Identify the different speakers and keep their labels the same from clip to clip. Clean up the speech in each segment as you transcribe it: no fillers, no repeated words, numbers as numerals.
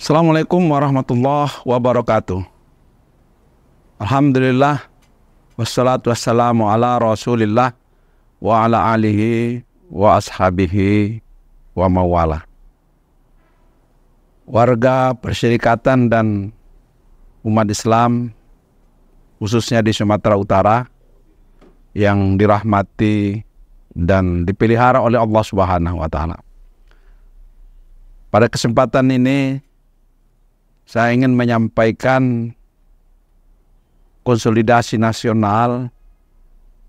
Speaker 1: Assalamualaikum warahmatullahi wabarakatuh. Alhamdulillah, wassalatu wassalamu ala rasulillah wa ala alihi wa ashabihi wa mawala. Warga persyarikatan dan umat Islam, khususnya di Sumatera Utara, yang dirahmati dan dipelihara oleh Allah Subhanahu wa Ta'ala. Pada kesempatan ini, saya ingin menyampaikan konsolidasi nasional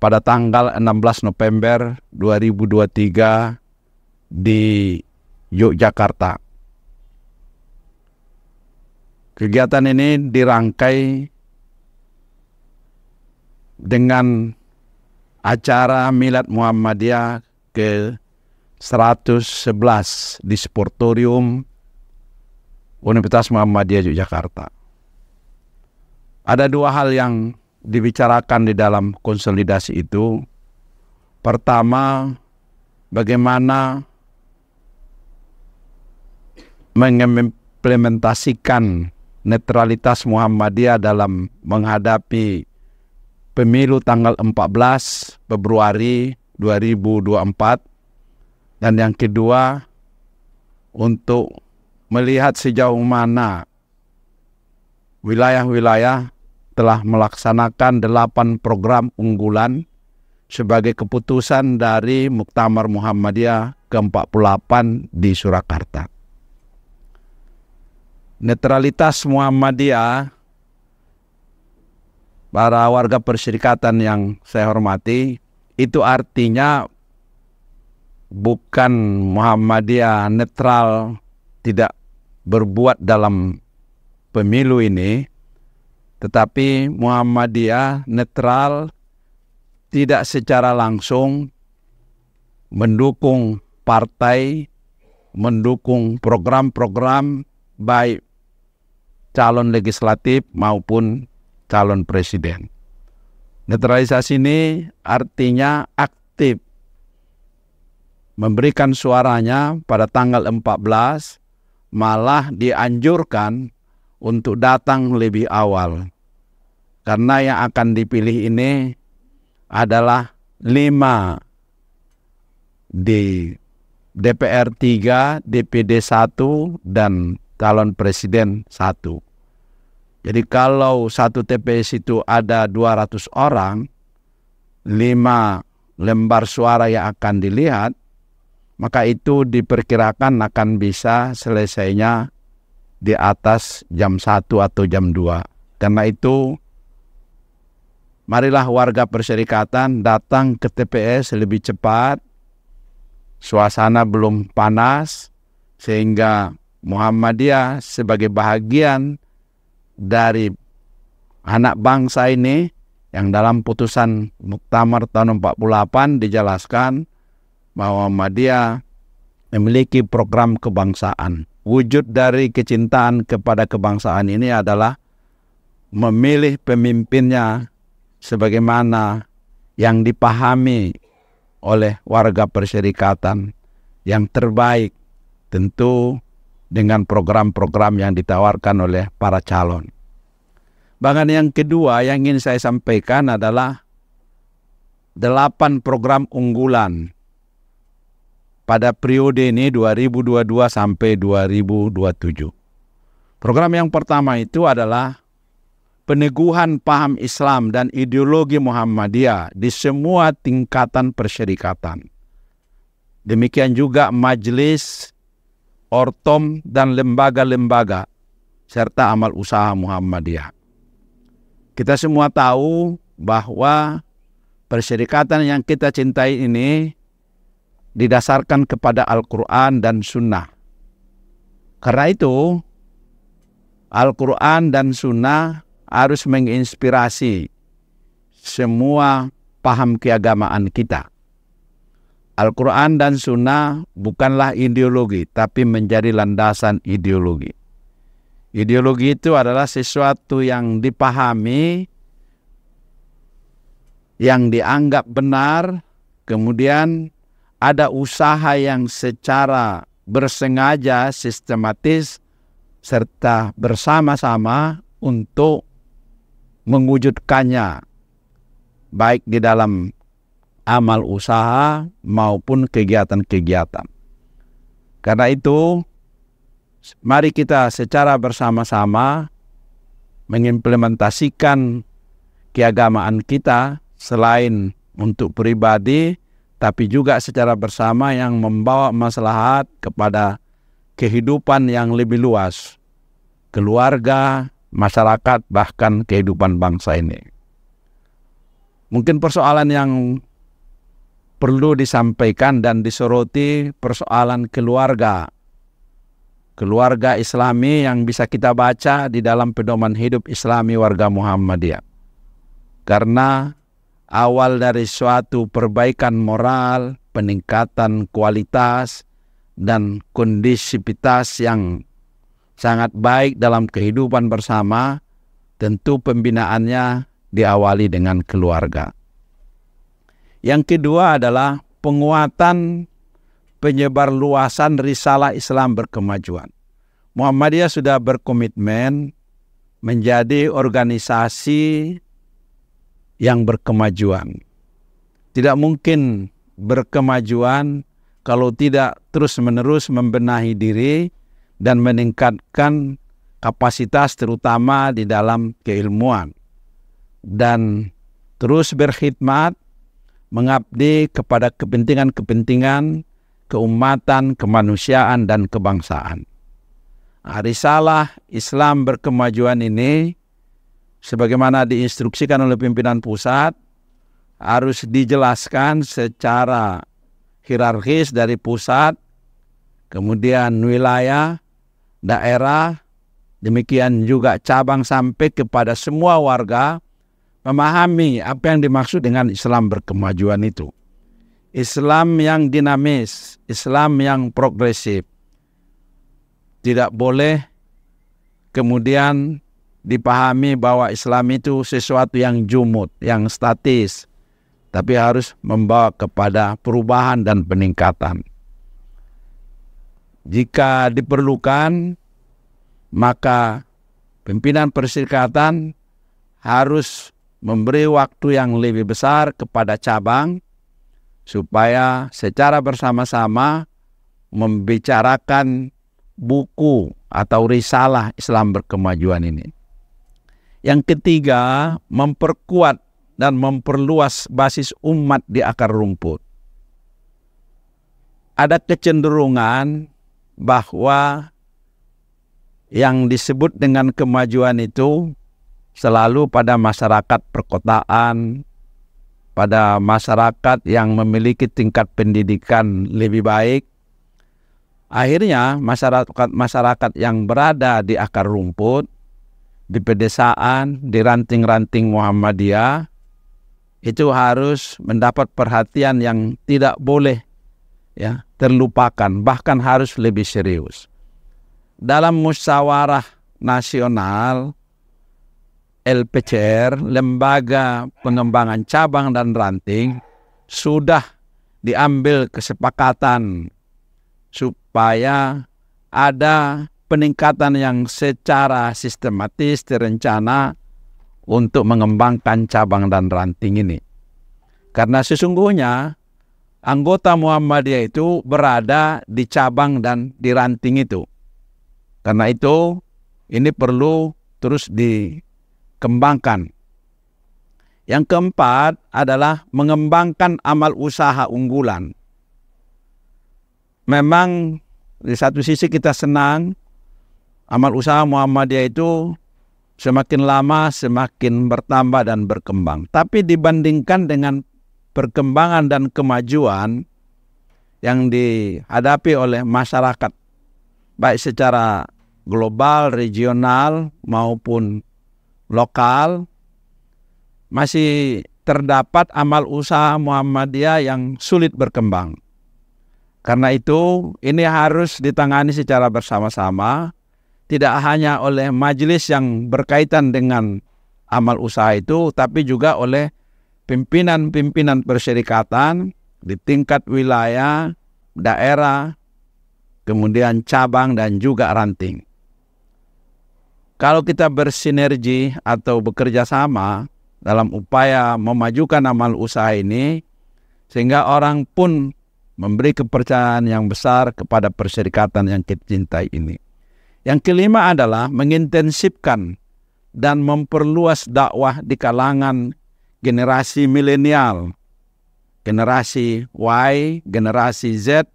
Speaker 1: pada tanggal 16 November 2023 di Yogyakarta. Kegiatan ini dirangkai dengan acara Milad Muhammadiyah ke-111 di Sportorium Universitas Muhammadiyah Yogyakarta. Ada dua hal yang dibicarakan di dalam konsolidasi itu. Pertama, bagaimana mengimplementasikan netralitas Muhammadiyah dalam menghadapi pemilu tanggal 14 Februari 2024. Dan yang kedua, untuk melihat sejauh mana wilayah-wilayah telah melaksanakan 8 program unggulan sebagai keputusan dari Muktamar Muhammadiyah ke-48 di Surakarta. Netralitas Muhammadiyah, para warga persyarikatan yang saya hormati, itu artinya bukan Muhammadiyah netral, tidak berbuat dalam pemilu ini, tetapi Muhammadiyah netral, tidak secara langsung mendukung partai, mendukung program-program baik calon legislatif maupun calon presiden. Netralisasi ini artinya aktif memberikan suaranya pada tanggal 14, malah dianjurkan untuk datang lebih awal. Karena yang akan dipilih ini adalah 5 di DPR 3, DPD 1, dan calon presiden 1. Jadi kalau satu TPS itu ada 200 orang, 5 lembar suara yang akan dilihat, maka itu diperkirakan akan bisa selesainya di atas jam 1 atau jam 2. Karena itu, marilah warga persyarikatan datang ke TPS lebih cepat, suasana belum panas, sehingga Muhammadiyah sebagai bahagian dari anak bangsa ini, yang dalam putusan Muktamar tahun 48 dijelaskan bahwa Muhammadiyah memiliki program kebangsaan. Wujud dari kecintaan kepada kebangsaan ini adalah memilih pemimpinnya sebagaimana yang dipahami oleh warga persyarikatan yang terbaik, tentu dengan program-program yang ditawarkan oleh para calon. Bahkan yang kedua yang ingin saya sampaikan adalah 8 program unggulan pada periode ini 2022 sampai 2027. Program yang pertama itu adalah peneguhan paham Islam dan ideologi Muhammadiyah di semua tingkatan persyarikatan. Demikian juga majelis, ortom, dan lembaga-lembaga serta amal usaha Muhammadiyah. Kita semua tahu bahwa persyarikatan yang kita cintai ini didasarkan kepada Al-Quran dan Sunnah. Karena itu, Al-Quran dan Sunnah harus menginspirasi semua paham keagamaan kita. Al-Quran dan Sunnah bukanlah ideologi, tapi menjadi landasan ideologi. Ideologi itu adalah sesuatu yang dipahami, yang dianggap benar, kemudian ada usaha yang secara bersengaja, sistematis, serta bersama-sama untuk mewujudkannya baik di dalam amal usaha maupun kegiatan-kegiatan. Karena itu, mari kita secara bersama-sama mengimplementasikan keagamaan kita selain untuk pribadi, tapi juga secara bersama yang membawa maslahat kepada kehidupan yang lebih luas, keluarga, masyarakat, bahkan kehidupan bangsa ini. Mungkin persoalan yang perlu disampaikan dan disoroti persoalan keluarga. Keluarga Islami yang bisa kita baca di dalam pedoman hidup Islami warga Muhammadiyah. Karena awal dari suatu perbaikan moral, peningkatan kualitas, dan kondisivitas yang sangat baik dalam kehidupan bersama, tentu pembinaannya diawali dengan keluarga. Yang kedua adalah penguatan penyebarluasan risalah Islam berkemajuan. Muhammadiyah sudah berkomitmen menjadi organisasi yang berkemajuan. Tidak mungkin berkemajuan kalau tidak terus-menerus membenahi diri dan meningkatkan kapasitas terutama di dalam keilmuan. Dan terus berkhidmat, mengabdi kepada kepentingan-kepentingan keumatan, kemanusiaan, dan kebangsaan. Risalah Islam berkemajuan ini, sebagaimana diinstruksikan oleh pimpinan pusat, harus dijelaskan secara hierarkis dari pusat, kemudian wilayah, daerah, demikian juga cabang sampai kepada semua warga, memahami apa yang dimaksud dengan Islam berkemajuan itu. Islam yang dinamis, Islam yang progresif. Tidak boleh kemudian dipahami bahwa Islam itu sesuatu yang jumud, yang statis, tapi harus membawa kepada perubahan dan peningkatan. Jika diperlukan, maka pimpinan perserikatan harus memberi waktu yang lebih besar kepada cabang, supaya secara bersama-sama membicarakan buku atau risalah Islam berkemajuan ini. Yang ketiga, memperkuat dan memperluas basis umat di akar rumput. Ada kecenderungan bahwa yang disebut dengan kemajuan itu selalu pada masyarakat perkotaan, pada masyarakat yang memiliki tingkat pendidikan lebih baik. Akhirnya masyarakat yang berada di akar rumput, di pedesaan, di ranting-ranting Muhammadiyah, itu harus mendapat perhatian yang tidak boleh terlupakan, bahkan harus lebih serius. Dalam musyawarah nasional, LPCR, Lembaga Pengembangan Cabang dan Ranting, sudah diambil kesepakatan supaya ada peningkatan yang secara sistematis, terencana untuk mengembangkan cabang dan ranting ini. Karena sesungguhnya anggota Muhammadiyah itu berada di cabang dan di ranting itu. Karena itu ini perlu terus dikembangkan. Yang keempat adalah mengembangkan amal usaha unggulan. Memang di satu sisi kita senang amal usaha Muhammadiyah itu semakin lama semakin bertambah dan berkembang. Tapi dibandingkan dengan perkembangan dan kemajuan yang dihadapi oleh masyarakat, baik secara global, regional maupun lokal, masih terdapat amal usaha Muhammadiyah yang sulit berkembang. Karena itu ini harus ditangani secara bersama-sama, tidak hanya oleh majelis yang berkaitan dengan amal usaha itu, tapi juga oleh pimpinan-pimpinan perserikatan di tingkat wilayah, daerah, kemudian cabang dan juga ranting. kalau kita bersinergi atau bekerja sama dalam upaya memajukan amal usaha ini, sehingga orang pun memberi kepercayaan yang besar kepada perserikatan yang kita cintai ini. Yang kelima adalah mengintensifkan dan memperluas dakwah di kalangan generasi milenial, generasi Y, generasi Z,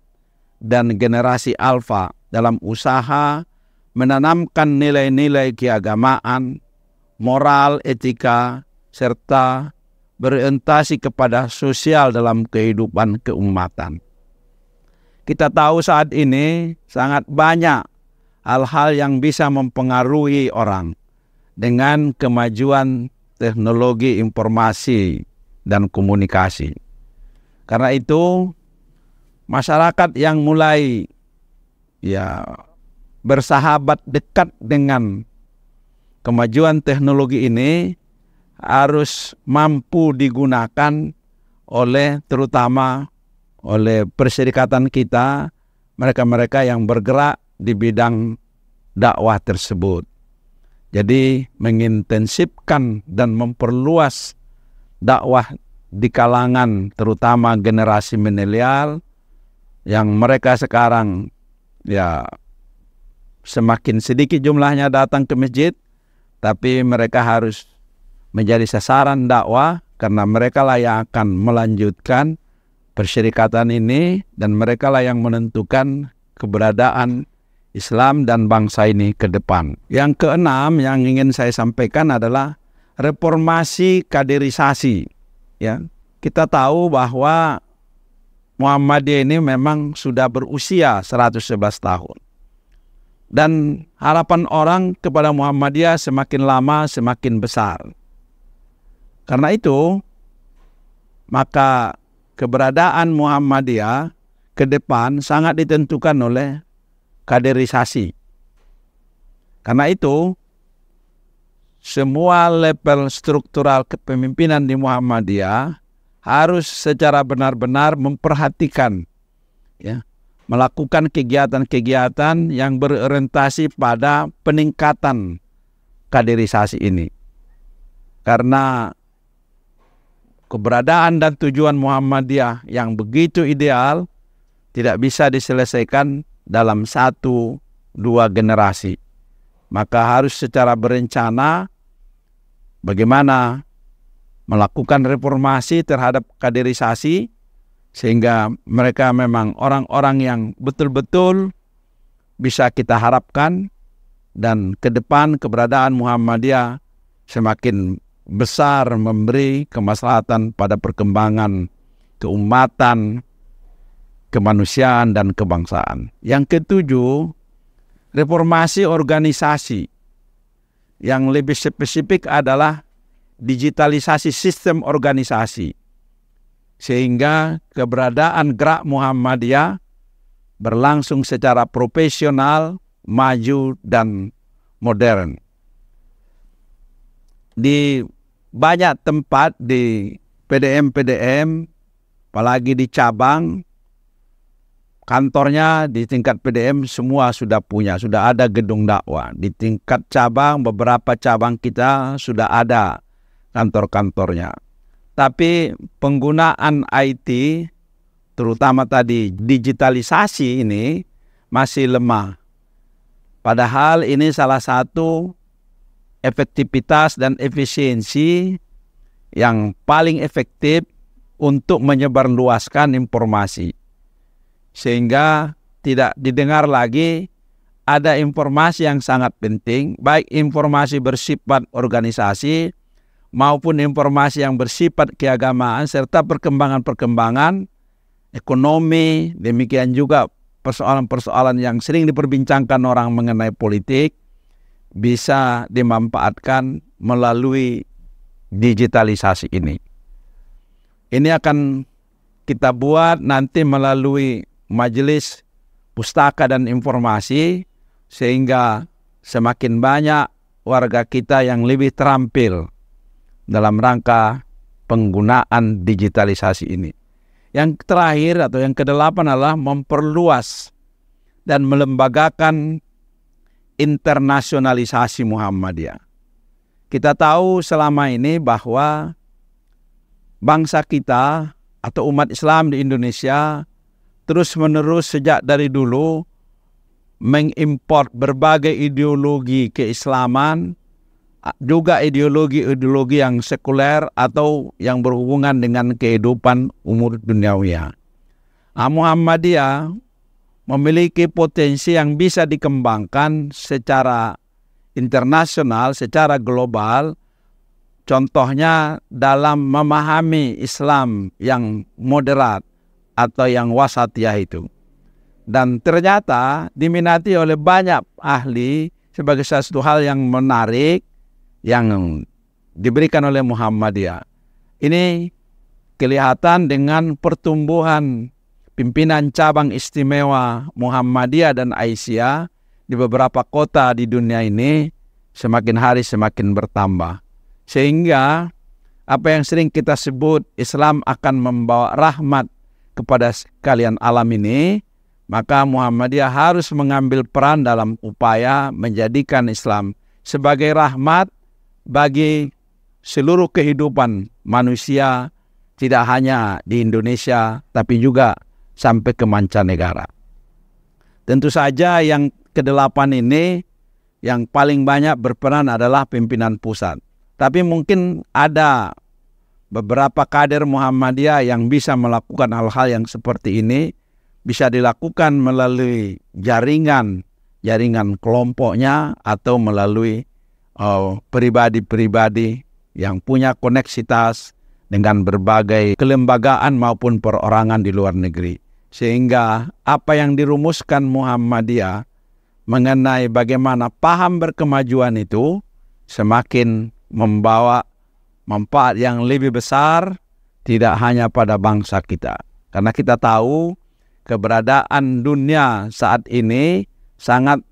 Speaker 1: dan generasi Alpha dalam usaha menanamkan nilai-nilai keagamaan, moral, etika, serta berorientasi kepada sosial dalam kehidupan keumatan. Kita tahu saat ini sangat banyak hal-hal yang bisa mempengaruhi orang dengan kemajuan teknologi informasi dan komunikasi. Karena itu, masyarakat yang mulai bersahabat dekat dengan kemajuan teknologi ini harus mampu digunakan terutama oleh perserikatan kita, mereka-mereka yang bergerak di bidang dakwah tersebut. Jadi mengintensifkan dan memperluas dakwah di kalangan terutama generasi milenial yang mereka sekarang semakin sedikit jumlahnya datang ke masjid, tapi mereka harus menjadi sasaran dakwah karena mereka lah yang akan melanjutkan perserikatan ini dan mereka lah yang menentukan keberadaan Islam dan bangsa ini ke depan. Yang keenam yang ingin saya sampaikan adalah reformasi kaderisasi. Ya, kita tahu bahwa Muhammadiyah ini memang sudah berusia 111 tahun. Dan harapan orang kepada Muhammadiyah semakin lama semakin besar. Karena itu, maka keberadaan Muhammadiyah ke depan sangat ditentukan oleh kaderisasi. Karena itu, semua level struktural kepemimpinan di Muhammadiyah harus secara benar-benar memperhatikan, melakukan kegiatan-kegiatan yang berorientasi pada peningkatan kaderisasi ini. Karena keberadaan dan tujuan Muhammadiyah yang begitu ideal tidak bisa diselesaikan dalam 1-2 generasi. Maka harus secara berencana bagaimana melakukan reformasi terhadap kaderisasi sehingga mereka memang orang-orang yang betul-betul bisa kita harapkan dan ke depan keberadaan Muhammadiyah semakin besar memberi kemaslahatan pada perkembangan keumatan, kemanusiaan, dan kebangsaan. Yang ketujuh, reformasi organisasi. Yang lebih spesifik adalah digitalisasi sistem organisasi. Sehingga keberadaan gerak Muhammadiyah berlangsung secara profesional, maju, dan modern. Di banyak tempat di PDM, apalagi di cabang, kantornya di tingkat PDM semua sudah ada gedung dakwah. Di tingkat cabang, beberapa cabang kita sudah ada kantor-kantornya. Tapi penggunaan IT, terutama tadi digitalisasi ini masih lemah. Padahal ini salah satu efektivitas dan efisiensi yang paling efektif untuk menyebarluaskan informasi. Sehingga tidak didengar lagi ada informasi yang sangat penting, baik informasi bersifat organisasi maupun informasi yang bersifat keagamaan serta perkembangan-perkembangan ekonomi, demikian juga persoalan-persoalan yang sering diperbincangkan orang mengenai politik bisa dimanfaatkan melalui digitalisasi ini. Ini akan kita buat nanti melalui majelis pustaka dan informasi sehingga semakin banyak warga kita yang lebih terampil dalam rangka penggunaan digitalisasi ini. Yang terakhir atau yang kedelapan adalah memperluas dan melembagakan internasionalisasi Muhammadiyah. Kita tahu selama ini bahwa bangsa kita atau umat Islam di Indonesia terus-menerus sejak dari dulu mengimport berbagai ideologi keislaman, juga ideologi-ideologi yang sekuler atau yang berhubungan dengan kehidupan umur duniawiya. Muhammadiyah memiliki potensi yang bisa dikembangkan secara internasional, secara global. Contohnya dalam memahami Islam yang moderat atau yang wasatiyah itu. Dan ternyata diminati oleh banyak ahli sebagai sesuatu hal yang menarik yang diberikan oleh Muhammadiyah. Ini kelihatan dengan pertumbuhan pimpinan cabang istimewa Muhammadiyah dan Aisyah di beberapa kota di dunia ini semakin hari semakin bertambah. Sehingga apa yang sering kita sebut Islam akan membawa rahmat kepada sekalian alam ini, maka Muhammadiyah harus mengambil peran dalam upaya menjadikan Islam sebagai rahmat bagi seluruh kehidupan manusia, tidak hanya di Indonesia tapi juga sampai ke mancanegara. Tentu saja yang kedelapan ini yang paling banyak berperan adalah pimpinan pusat. Tapi mungkin ada beberapa kader Muhammadiyah yang bisa melakukan hal-hal yang seperti ini, bisa dilakukan melalui jaringan kelompoknya atau melalui pribadi-pribadi yang punya koneksitas dengan berbagai kelembagaan maupun perorangan di luar negeri. Sehingga apa yang dirumuskan Muhammadiyah mengenai bagaimana paham berkemajuan itu semakin membawa manfaat yang lebih besar tidak hanya pada bangsa kita. Karena kita tahu keberadaan dunia saat ini sangat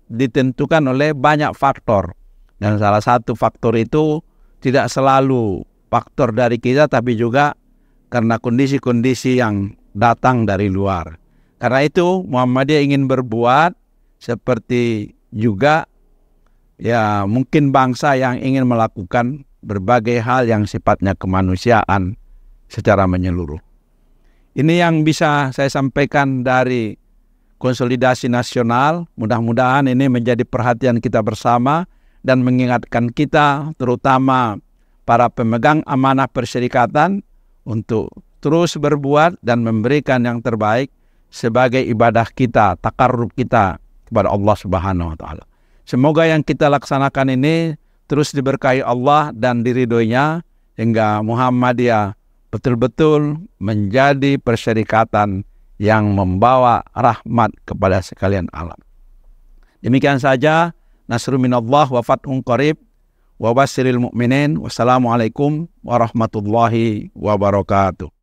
Speaker 1: ditentukan oleh banyak faktor. Dan salah satu faktor itu tidak selalu faktor dari kita tapi juga karena kondisi-kondisi yang datang dari luar. Karena itu Muhammadiyah ingin berbuat seperti juga ya mungkin bangsa yang ingin melakukan berbagai hal yang sifatnya kemanusiaan secara menyeluruh. Ini yang bisa saya sampaikan dari konsolidasi nasional. Mudah-mudahan ini menjadi perhatian kita bersama dan mengingatkan kita terutama para pemegang amanah perserikatan untuk terus berbuat dan memberikan yang terbaik sebagai ibadah kita, takarrub kita kepada Allah Subhanahu wa taala. Semoga yang kita laksanakan ini terus diberkahi Allah dan diridhoinya hingga Muhammadiyah betul-betul menjadi perserikatan yang membawa rahmat kepada sekalian alam. Demikian saja, nasrun minallah wa fathun qarib wa basyiril mu'minin. Wassalamualaikum warahmatullahi wabarakatuh.